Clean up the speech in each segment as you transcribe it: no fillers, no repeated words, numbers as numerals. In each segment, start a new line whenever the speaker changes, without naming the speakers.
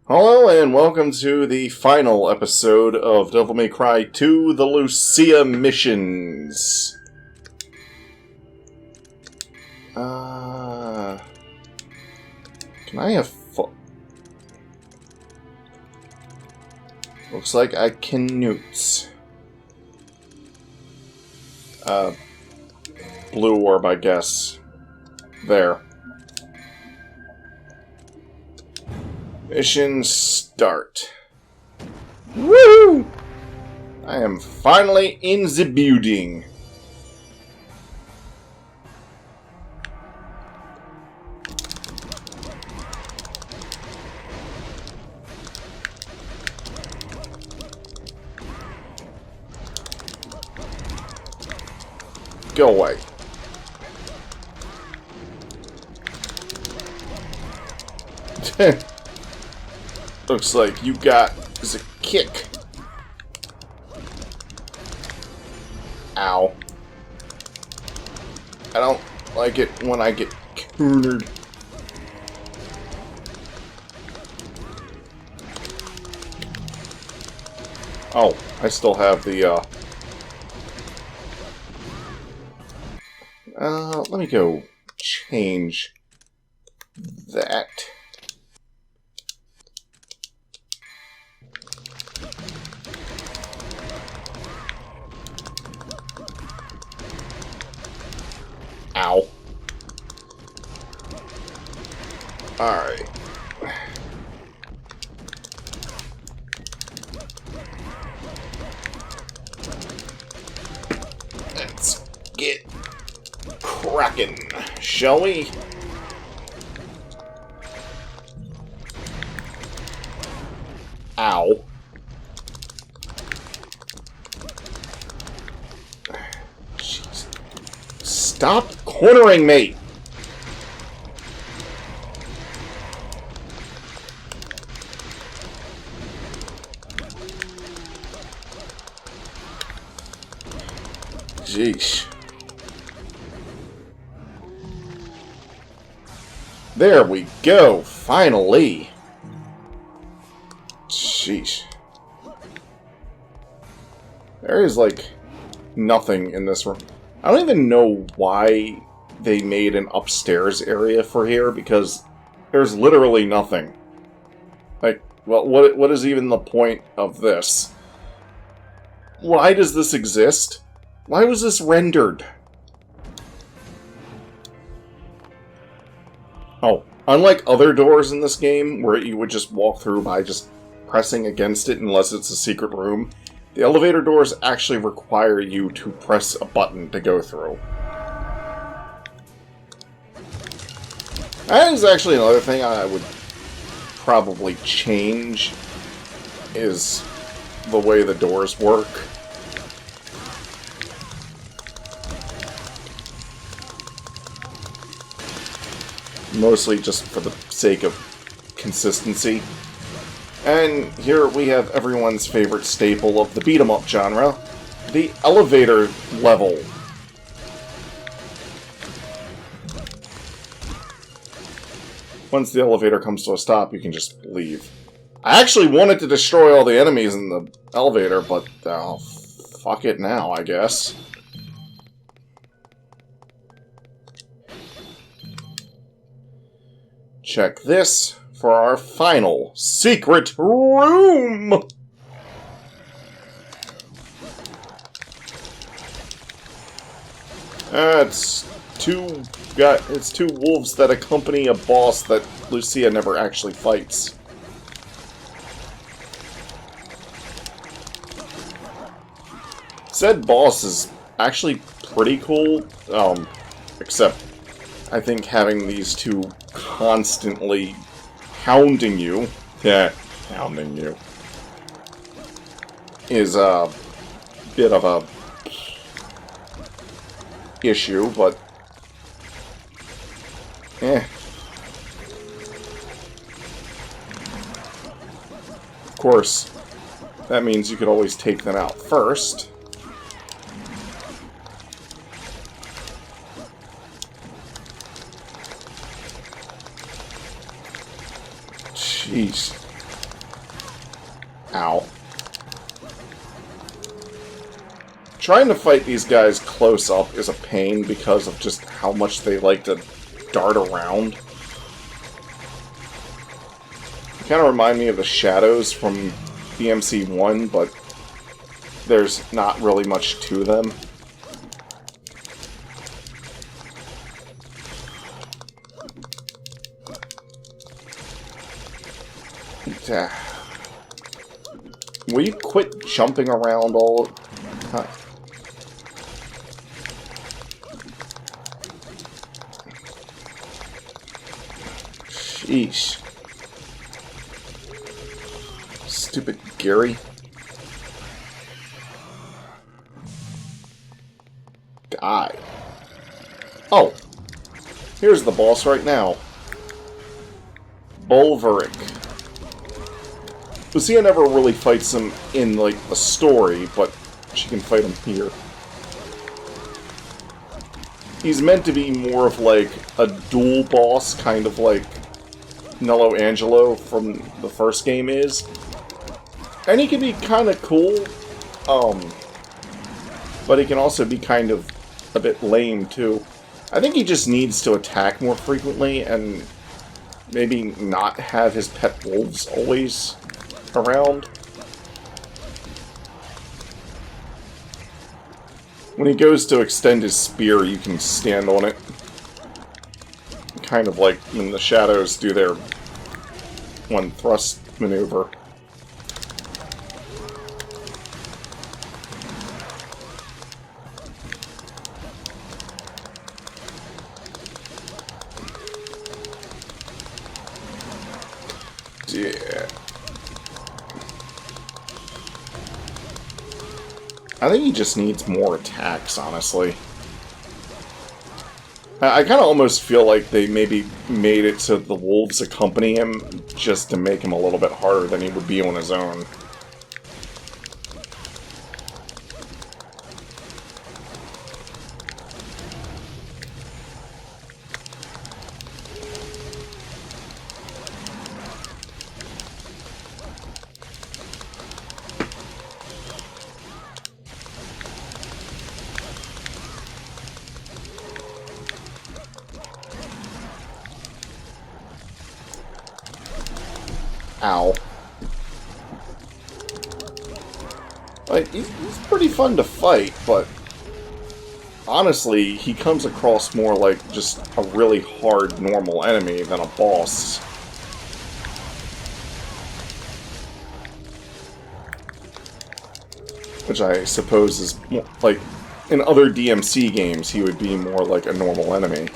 Hello and welcome to the final episode of Devil May Cry 2, the Lucia missions. Can I have looks like I can newts. Blue orb, I guess. There. Mission start. Woo! I am finally in the building. Go away. Looks like you got is a kick. Ow. I don't like it when I get cornered. Oh, I still have the, let me go change that. Ow. Alright. Let's get cracking, shall we? Ow. Jeez. Stop cornering me! Jeez. There we go, finally. Sheesh. There is, like, nothing in this room. I don't even know why they made an upstairs area for here, because there's literally nothing. Like, well, what is even the point of this? Why does this exist? Why was this rendered? Oh, unlike other doors in this game, where you would just walk through by just pressing against it unless it's a secret room, the elevator doors actually require you to press a button to go through. That is actually another thing I would probably change, is the way the doors work. Mostly just for the sake of consistency. And here we have everyone's favorite staple of the beat-em-up genre, the elevator level. Once the elevator comes to a stop, you can just leave. I actually wanted to destroy all the enemies in the elevator, but oh, fuck it now, I guess. Check this for our final secret room! It's two wolves that accompany a boss that Lucia never actually fights. Said boss is actually pretty cool, except I think having these two constantly hounding you, hounding you, is a bit of a issue, but Of course, that means you could always take them out first. Jeez. Ow. Trying to fight these guys close up is a pain because of just how much they like to dart around. They kind of remind me of the shadows from DMC1, but there's not really much to them. Will you quit jumping around all the time? Sheesh. Stupid Gary. Die. Oh. Here's the boss right now. Bulveric. Lucia never really fights him in, like, the story, but she can fight him here. He's meant to be more of, like, a dual boss, kind of like Nello Angelo from the first game is. And he can be kind of cool, but he can also be kind of a bit lame, too. I think he just needs to attack more frequently, and maybe not have his pet wolves always around. When he goes to extend his spear, you can stand on it. Kind of like when the shadows do their one thrust maneuver. Yeah. I think he just needs more attacks, honestly. I kind of almost feel like they maybe made it so the wolves accompany him just to make him a little bit harder than he would be on his own. Ow. Like, he's pretty fun to fight, but honestly, he comes across more like just a really hard normal enemy than a boss. Which I suppose is more, like, in other DMC games, he would be more like a normal enemy.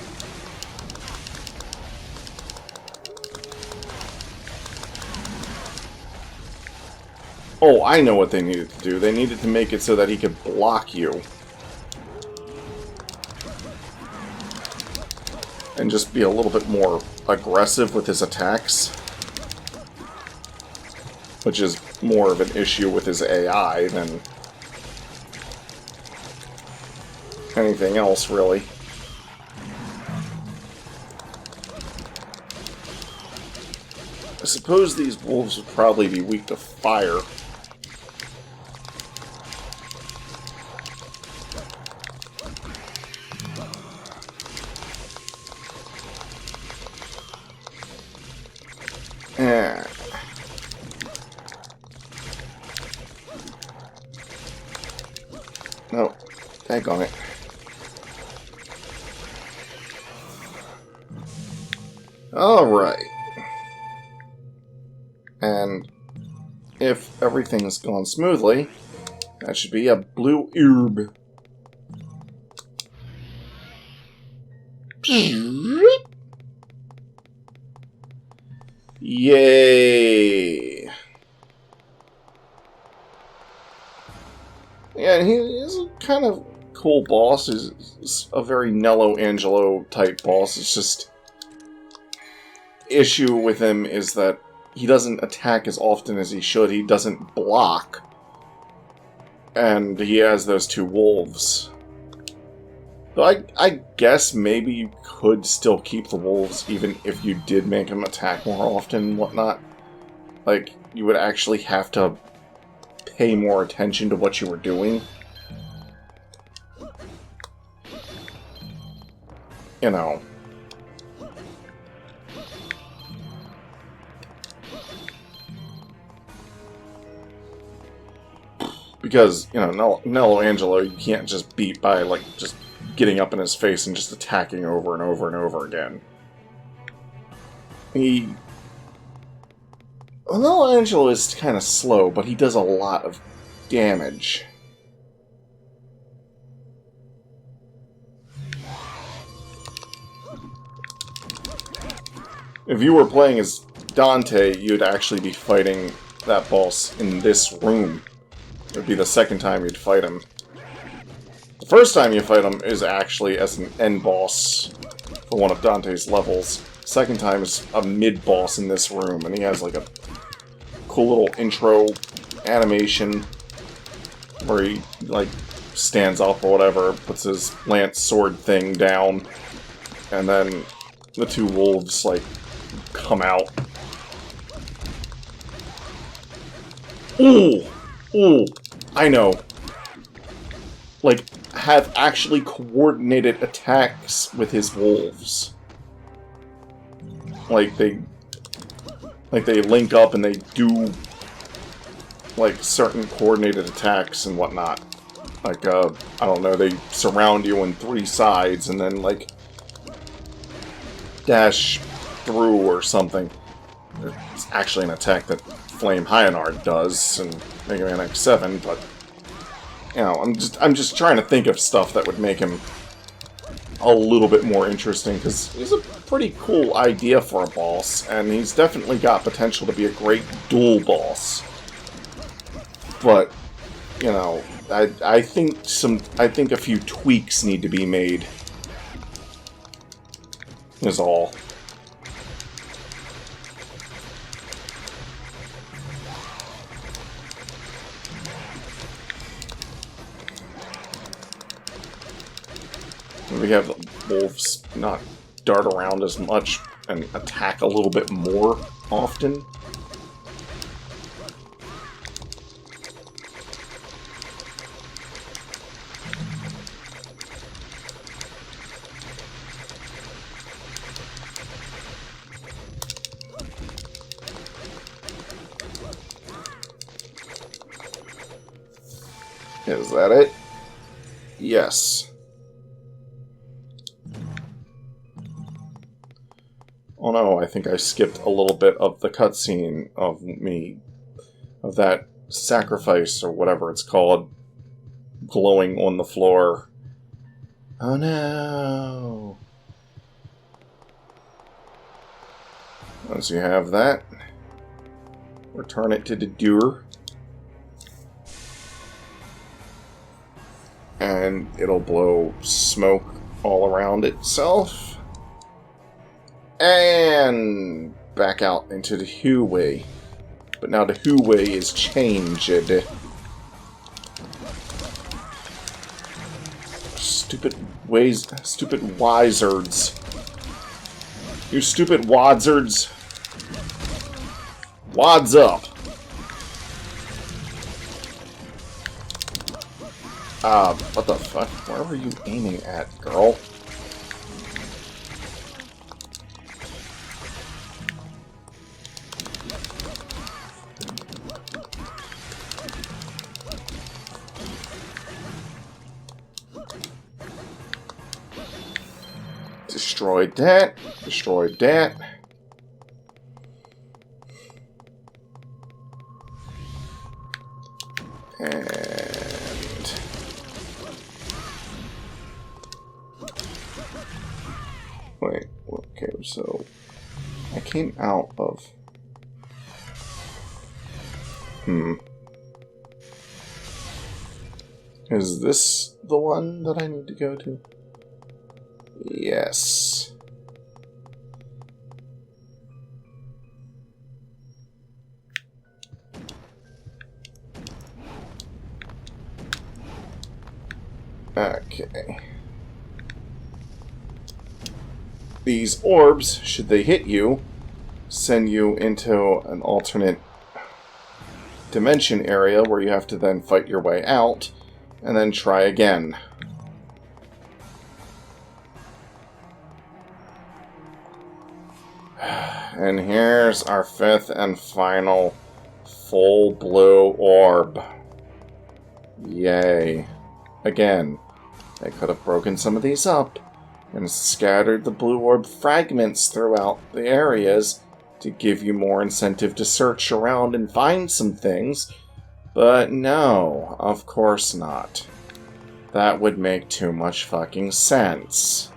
Oh, I know what they needed to do. They needed to make it so that he could block you. And just be a little bit more aggressive with his attacks. Which is more of an issue with his AI than anything else, really. I suppose these wolves would probably be weak to fire. No, daggone it. Alright. And if everything's gone smoothly, that should be a blue herb. Yay! Yeah, and he is a kind of cool boss. He's a very Nello Angelo type boss. It's just issue with him is that he doesn't attack as often as he should. He doesn't block. And he has those two wolves. So I guess maybe you could still keep the wolves even if you did make him attack more often and whatnot. like, you would actually have to pay more attention to what you were doing. You know. Because, you know, Nello Angelo, you can't just beat by, like, just getting up in his face and just attacking over and over and over again. Well, Nello Angelo is kind of slow, but he does a lot of damage. If you were playing as Dante, you'd actually be fighting that boss in this room. It would be the second time you'd fight him. The first time you fight him is actually as an end boss for one of Dante's levels. Second time is a mid-boss in this room, and he has like a cool little intro animation where he like stands up or whatever, puts his lance sword thing down, and then the two wolves like come out. Ooh! Ooh! I know. Like, have actually coordinated attacks with his wolves. Like they link up and they do like certain coordinated attacks and whatnot. Like, I don't know, they surround you on 3 sides and then like dash through or something. It's actually an attack that Flame Hyanard does in Mega Man X7, but you know, I'm just trying to think of stuff that would make him a little bit more interesting, because he's a pretty cool idea for a boss, and he's definitely got potential to be a great dual boss. But you know, I think a few tweaks need to be made. Is all. We have the wolves not dart around as much and attack a little bit more often. Is that it? Yes. Oh no, I think I skipped a little bit of the cutscene of that sacrifice, or whatever it's called, glowing on the floor. Oh no! Once you have that, return it to the doer, and it'll blow smoke all around itself. And back out into the Huey. But now the Huey is changed. Stupid wizards. You stupid wadzards. Wads up. What the fuck? Where were you aiming at, girl? Destroyed that. Destroyed that. And wait, okay, so I came out of Is this the one that I need to go to? Yes. Okay. These orbs, should they hit you, send you into an alternate dimension area where you have to then fight your way out, and then try again. And here's our 5th and final full blue orb. Yay. Again, they could have broken some of these up and scattered the blue orb fragments throughout the areas to give you more incentive to search around and find some things, but no, of course not. That would make too much fucking sense.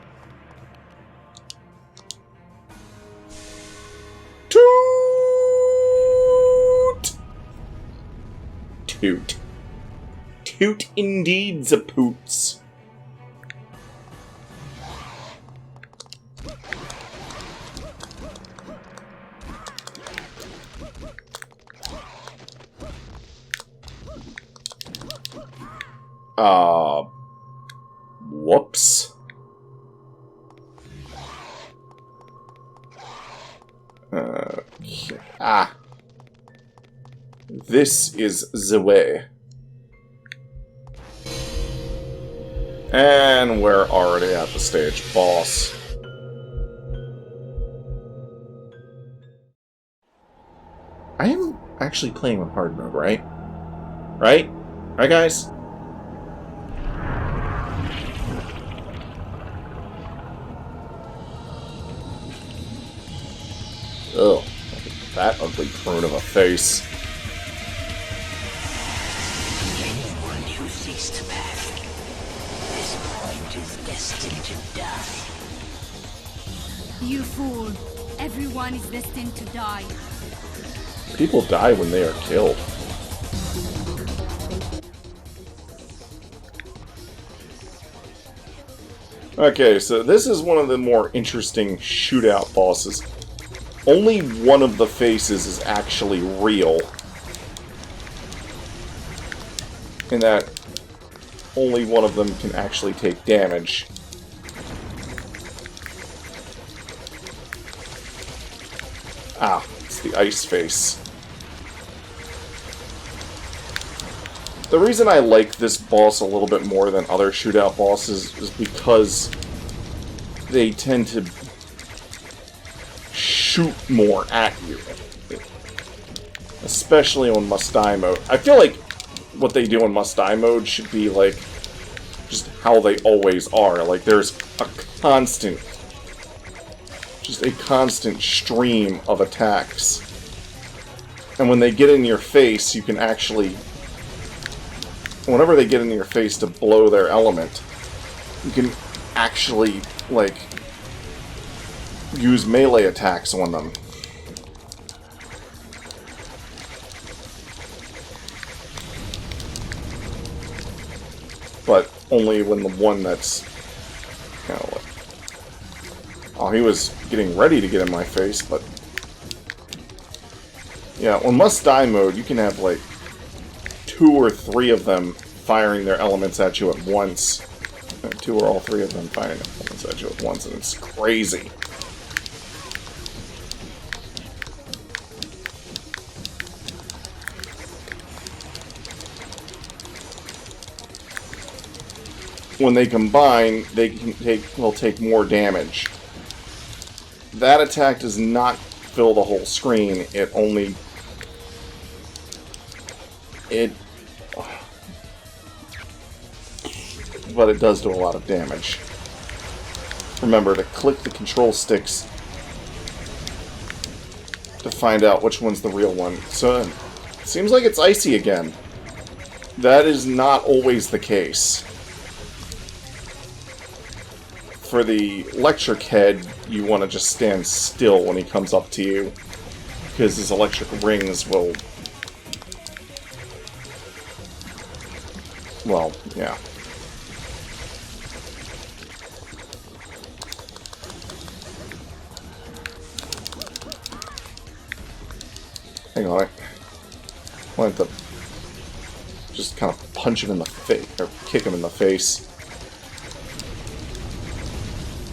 Toot! Toot. Toot indeed, the poots. Whoops. This is the way. And we're already at the stage boss. I am actually playing with hard mode, right? Right? Right, guys? Ugh. That ugly prune of a face.
Anyone who seeks to pass this point is destined to die.
You fool. Everyone is destined to die.
People die when they are killed. Okay, so this is one of the more interesting shootout bosses. Only one of the faces is actually real. In that only one of them can actually take damage. Ah, it's the ice face. The reason I like this boss a little bit more than other shootout bosses is because they tend to shoot more at you. Especially on must-die mode. I feel like what they do in must-die mode should be like just how they always are. Like there's a constant, just a constant stream of attacks. And when they get in your face, you can actually, whenever they get in your face to blow their element, you can actually, like, use melee attacks on them. But only when the one that's, you know, like, oh, he was getting ready to get in my face, but yeah, on must-die mode, you can have, like, 2 or 3 of them firing their elements at you at once. 2 or all 3 of them firing their elements at you at once, and it's crazy. When they combine, will take more damage. That attack does not fill the whole screen. It only... But it does do a lot of damage. Remember to click the control sticks to find out which one's the real one. So, it seems like it's icy again. That is not always the case. For the electric head, you want to just stand still when he comes up to you, because his electric rings will... Well, yeah. Hang on, I wanted to just kind of punch him in the face, or kick him in the face.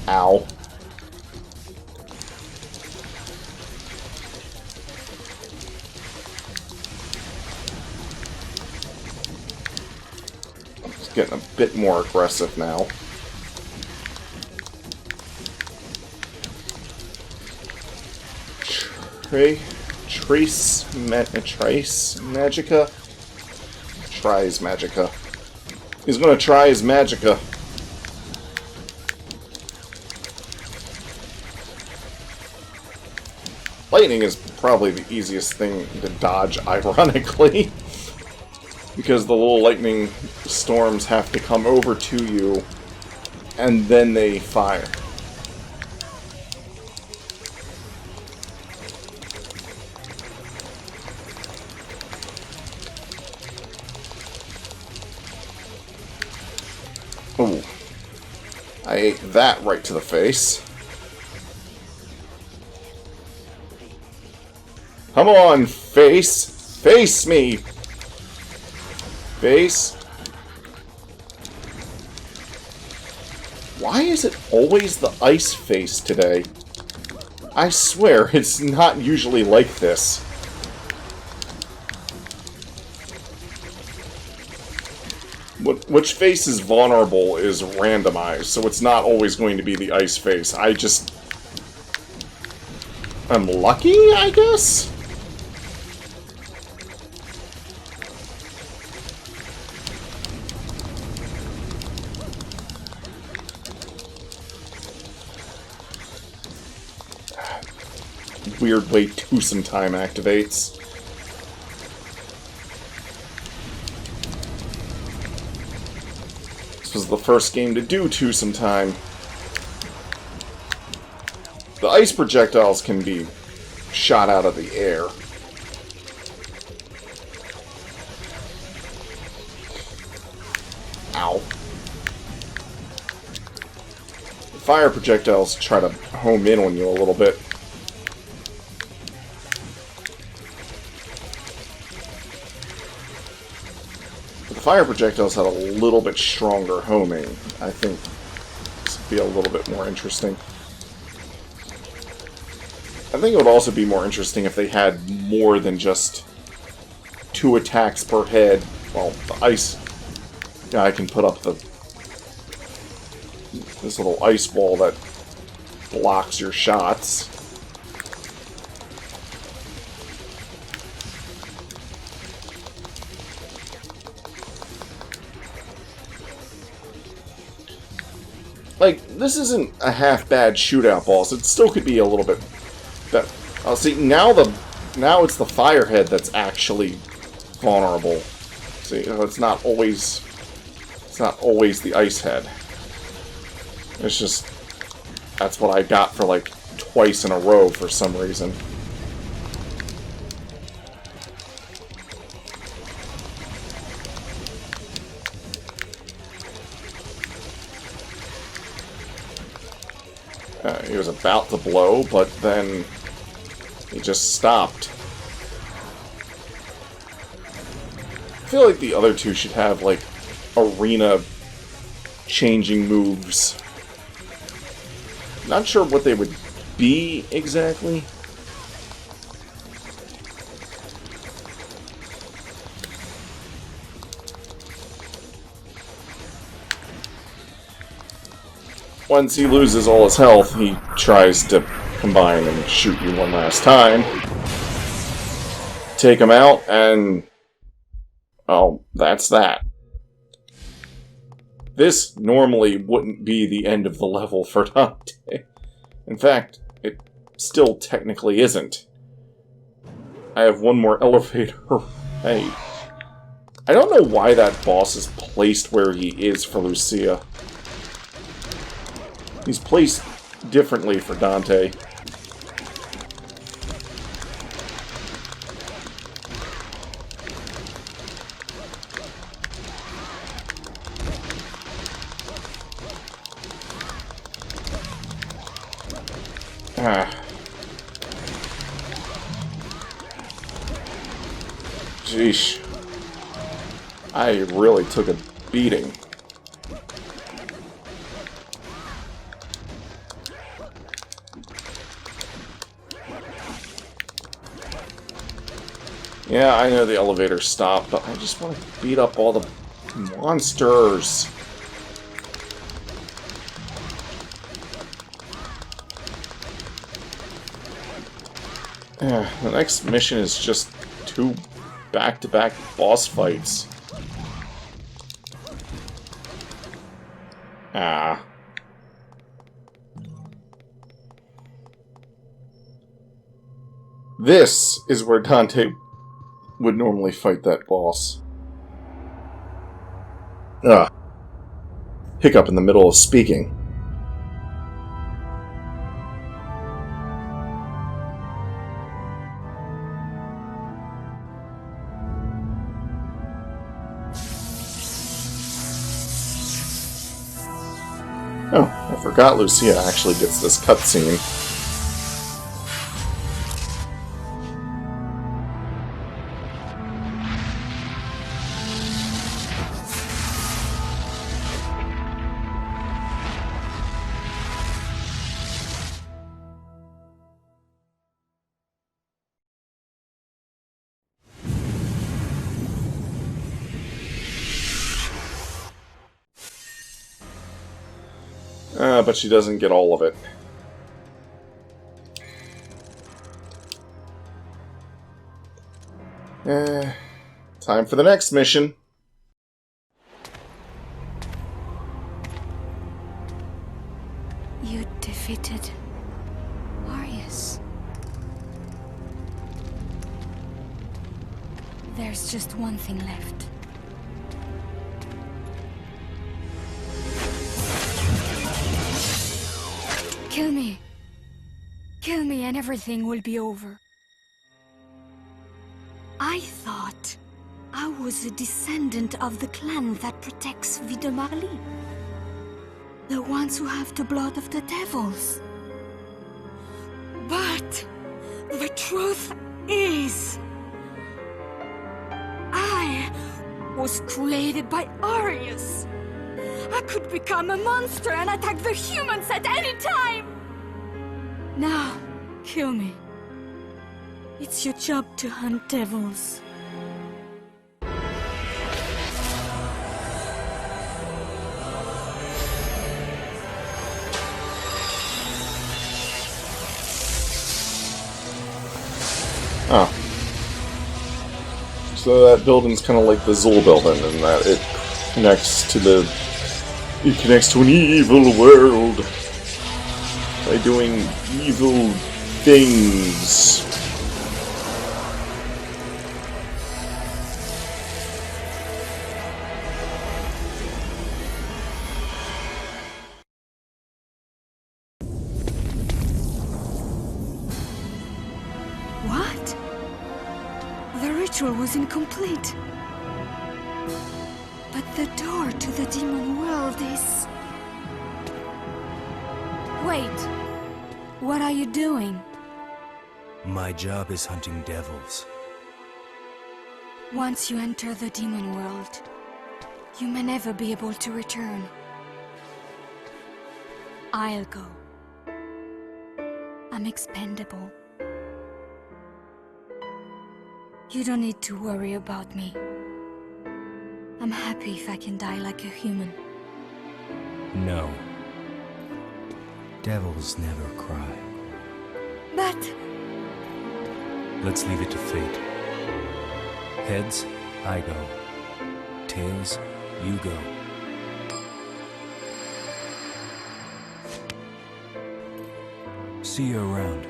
Ow. getting a bit more aggressive now. Trace Magica? Tries Magica. He's gonna try his Magica. Lightning is probably the easiest thing to dodge, ironically. Because the little lightning storms have to come over to you, and then they fire. Ooh. I ate that right to the face. Come on, face! Face me! Face? Why is it always the ice face today? I swear, it's not usually like this. Which face is vulnerable is randomized, so it's not always going to be the ice face. I'm lucky, I guess? Weird way twosome time activates. This was the first game to do twosome time. The ice projectiles can be shot out of the air. Ow. The fire projectiles try to home in on you a little bit. The fire projectiles had a little bit stronger homing. I think this would be a little bit more interesting. I think it would also be more interesting if they had more than just 2 attacks per head. Well, the ice guy can put up this little ice wall that blocks your shots. Like, this isn't a half-bad shootout boss. It still could be a little bit better. See, now it's the firehead that's actually vulnerable. See, it's not always the ice head. It's just, that's what I got for like twice in a row for some reason. He was about to blow, but then he just stopped. I feel like the other two should have, like, arena-changing moves. Not sure what they would be, exactly. Once he loses all his health, he tries to combine and shoot you one last time. Take him out, and... oh, that's that. This normally wouldn't be the end of the level for Dante. In fact, it still technically isn't. I have one more elevator. Hey. I don't know why that boss is placed where he is for Lucia. He's placed differently for Dante. Jeesh. I really took a beating. Yeah, I know the elevator stopped, but I just want to beat up all the Monsters! The next mission is just 2 back-to-back boss fights. Ah. This is where Dante would normally fight that boss. Ah. Hiccup in the middle of speaking. Oh, I forgot Lucia actually gets this cutscene. But she doesn't get all of it. Time for the next mission.
You defeated Arius. There's just one thing left. Kill me. Kill me and everything will be over. I thought I was a descendant of the clan that protects Vida Marley. The ones who have the blood of the devils. But the truth is, I was created by Arius. I could become a monster and attack the humans at any time! Now, kill me. It's your job to hunt devils.
Oh. So that building's kind of like the Zool building in that it connects to an evil world by doing evil things.
What? The ritual was incomplete. But the door to the demon world is... Wait. What are you doing?
My job is hunting devils.
Once you enter the demon world, you may never be able to return. I'll go. I'm expendable. You don't need to worry about me. I'm happy if I can die like a human.
No. Devils never cry.
But...
Let's leave it to fate. Heads, I go. Tails, you go. See you around.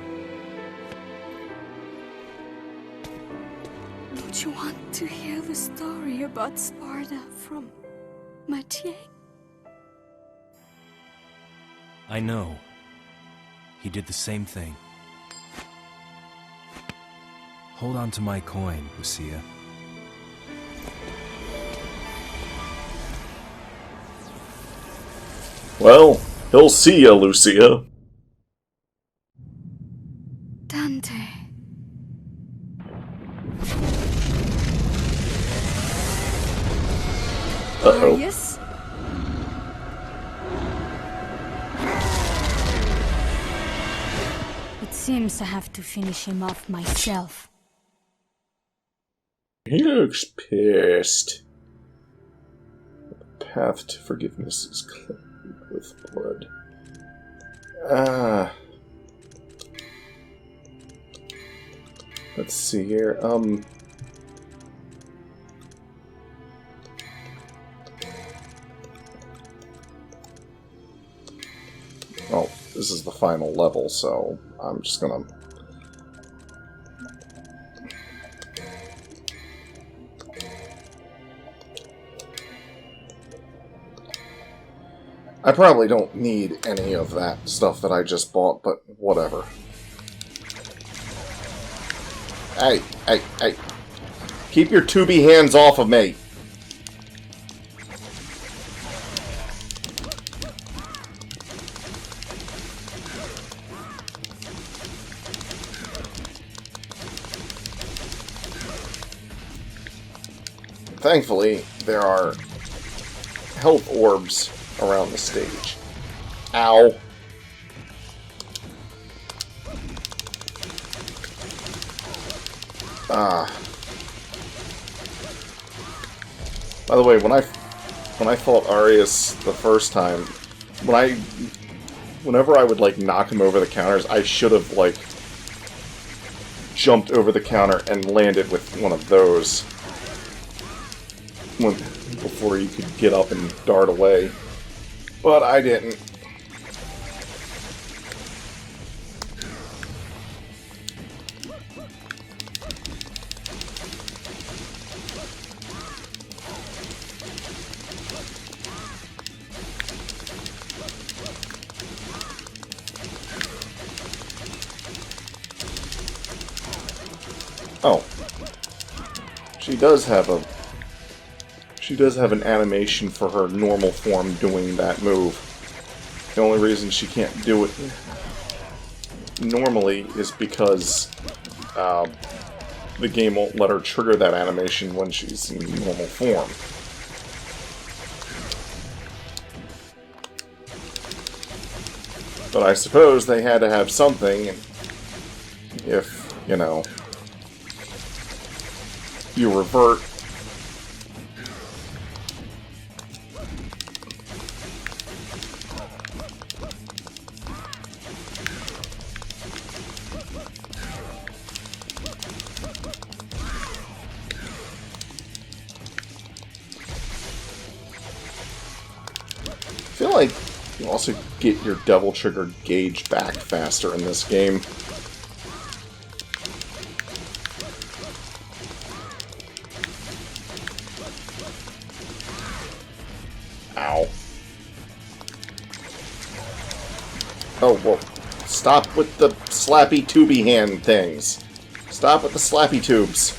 Don't you want to hear the story about Sparta from Mathieu?
I know. He did the same thing. Hold on to my coin, Lucia.
Well, he'll see ya, Lucia.
Dante.
Uh-oh.
Arius? It seems I have to finish him off myself.
He looks pissed. path to forgiveness is clear with blood. Let's see here. Well, this is the final level, so I'm just gonna... I probably don't need any of that stuff that I just bought, but whatever. Hey, hey, hey. Keep your tubey hands off of me. Thankfully, there are health orbs around the stage. Ow. By the way, when I fought Arius the first time, whenever I would like knock him over the counters, I should have like jumped over the counter and landed with one of those before you could get up and dart away. But I didn't. Oh. She does have an animation for her normal form doing that move. The only reason she can't do it normally is because the game won't let her trigger that animation when she's in normal form. But I suppose they had to have something if, you know, you revert. I feel like you also get your Devil Trigger gauge back faster in this game. Ow. Oh, whoa. Stop with the slappy tubey hand things. Stop with the slappy tubes.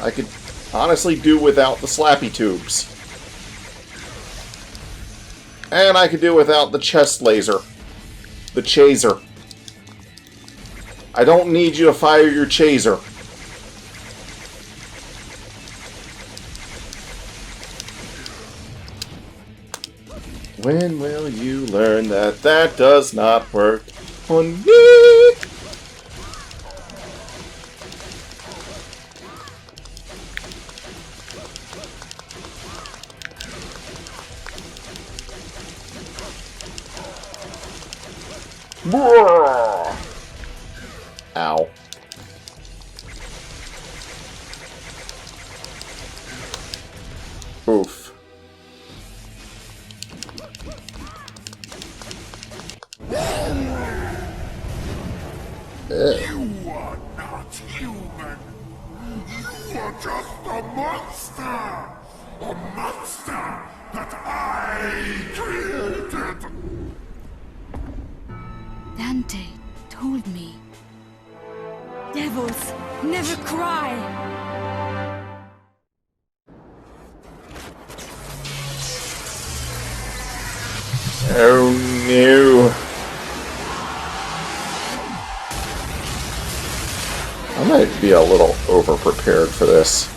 I could honestly do without the slappy tubes. And I could do without the chest laser. The chaser. I don't need you to fire your chaser. When will you learn that that does not work on me? Ow. Oof.
You are not human. You are just a monster. A monster that I created.
Dante told me. Devils never cry.
Oh no. I might be a little over-prepared for this.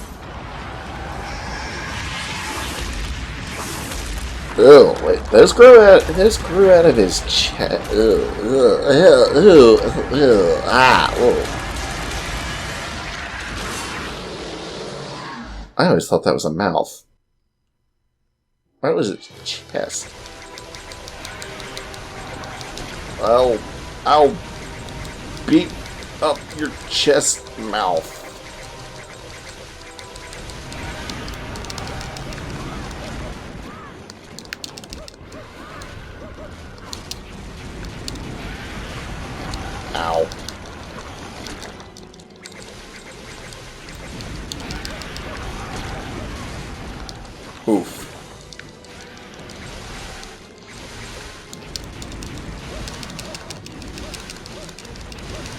Oh, wait, this grew out of his chest. I always thought that was a mouth. That was his chest. I'll beat up your chest mouth. Ow. Oof.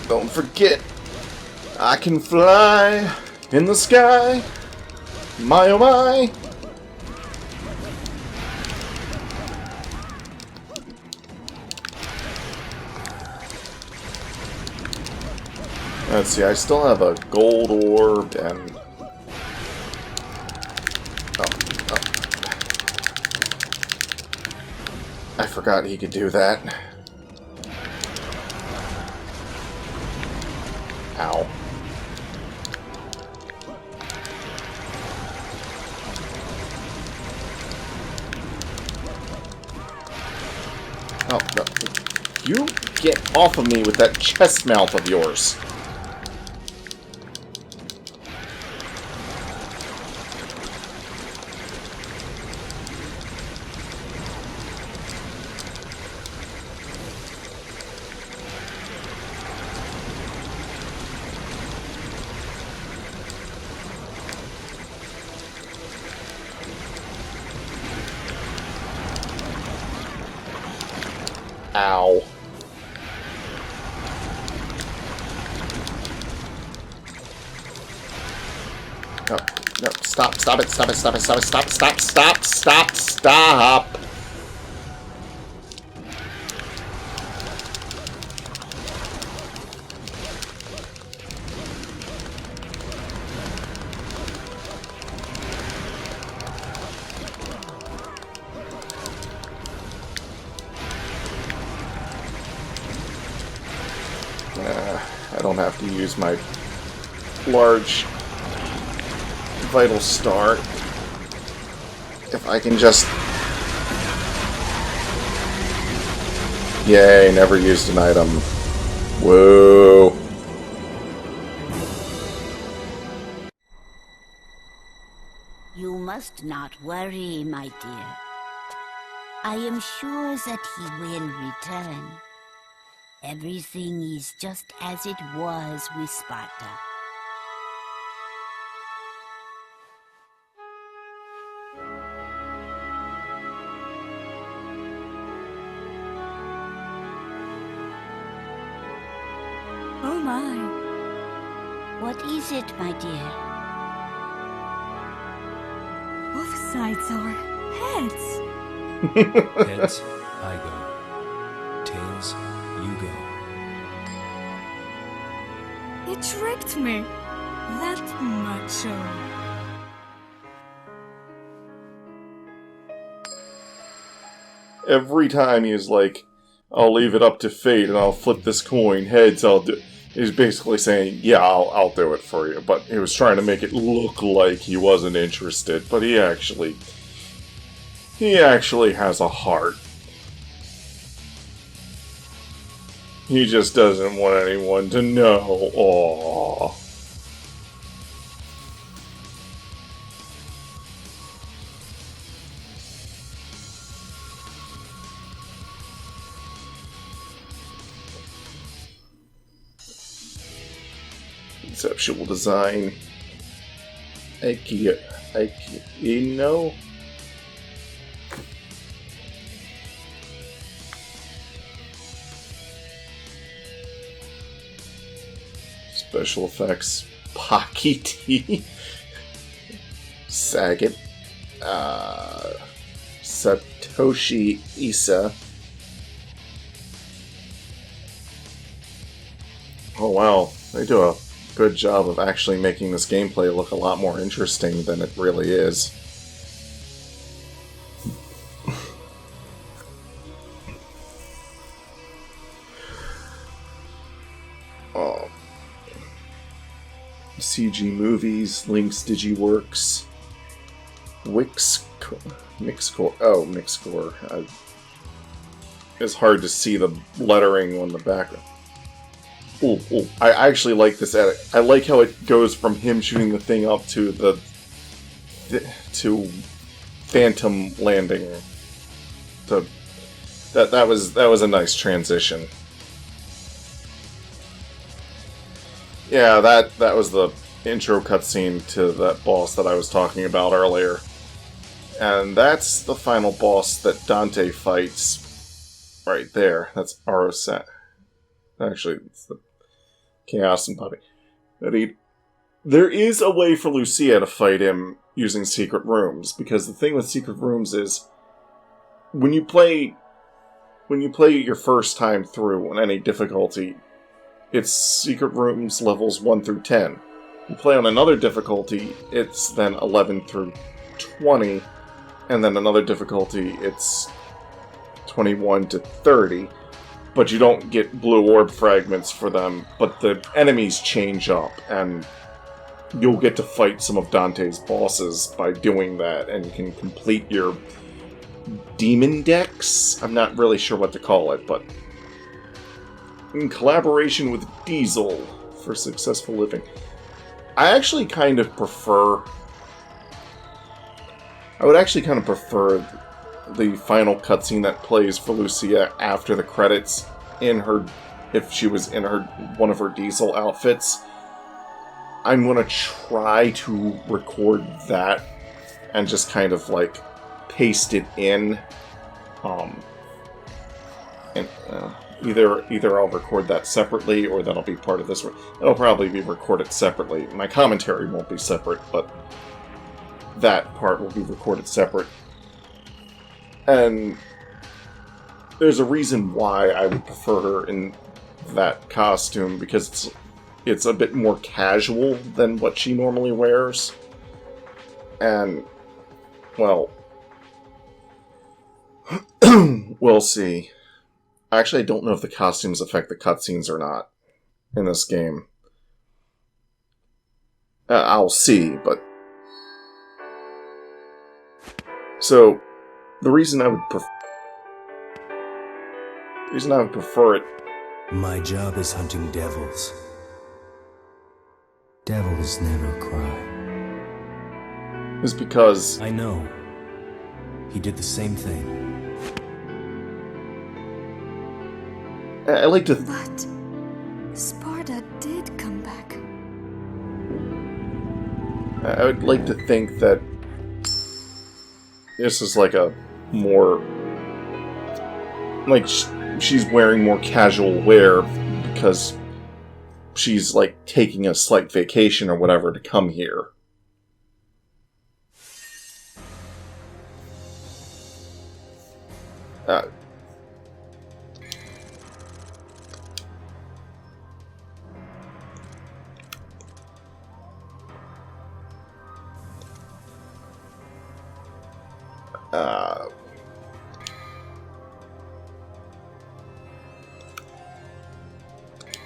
Don't forget, I can fly in the sky. My oh my. Let's see, I still have a gold orb and... Oh. I forgot he could do that. Ow. Oh, no. You get off of me with that chest mouth of yours. Ow. No, no, stop it, stop it, stop it, stop it, stop. I don't have to use my large vital star. If I can just... Yay, never used an item. Whoa.
You must not worry, my dear. I am sure that he will return. Everything is just as it was with Sparta.
Oh my.
What is it, my dear?
Both sides are heads.
Heads, I go. Tails, you go.
It tricked me. That macho.
Every time he's like, I'll leave it up to fate and I'll flip this coin. Heads, I'll do... He's basically saying, yeah, I'll do it for you. But he was trying to make it look like he wasn't interested. But he actually has a heart. He just doesn't want anyone to know. Aww. Conceptual design. No. Special effects. Pakiti. Saget. Satoshi Isa. Oh wow, they do a good job of actually making this gameplay look a lot more interesting than it really is. CG Movies, Lynx Digiworks, Wix Mixcore. Oh, Mixcore. It's hard to see the lettering on the background. Ooh, ooh. I actually like this edit. I like how it goes from him shooting the thing up to to Phantom landing. So that was a nice transition. Yeah, that was the intro cutscene to that boss that I was talking about earlier. And that's the final boss that Dante fights right there. That's Arius. Actually, it's the Chaos Embody. There is a way for Lucia to fight him using secret rooms, because the thing with secret rooms is when you play your first time through on any difficulty, it's secret rooms levels 1 through 10. You play on another difficulty, it's then 11 through 20, and then another difficulty, it's 21 to 30. But you don't get blue orb fragments for them, but the enemies change up, and you'll get to fight some of Dante's bosses by doing that, and you can complete your demon decks? I'm not really sure what to call it, but in collaboration with Diesel for successful living. I would actually kind of prefer the final cutscene that plays for Lucia after the credits if she was in one of her Diesel outfits. I'm gonna try to record that and just kind of like paste it in. Either I'll record that separately or that'll be part of this one. It'll probably be recorded separately. My commentary won't be separate, but that part will be recorded separate. And there's a reason why I would prefer her in that costume, because it's a bit more casual than what she normally wears. And, well, we'll see. Actually, I don't know if the costumes affect the cutscenes or not in this game. I'll see, but... So, the reason I would prefer it...
My job is hunting devils. Devils never cry.
Is because...
I know. He did the same thing.
I like to...
But Sparta did come back.
I would like to think that this is like a more... Like, she's wearing more casual wear because she's, like, taking a slight vacation or whatever to come here.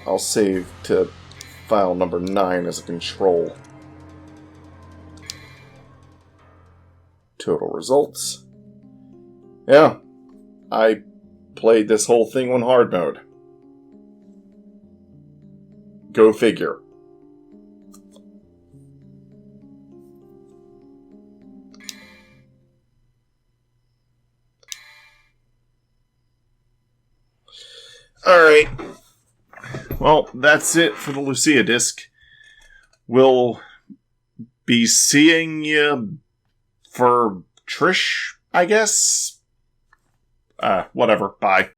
I'll save to file number 9 as a control. Total results. Yeah, I played this whole thing on hard mode. Go figure. Alright. Well, that's it for the Lucia disc. We'll be seeing you for Trish, I guess? Whatever. Bye.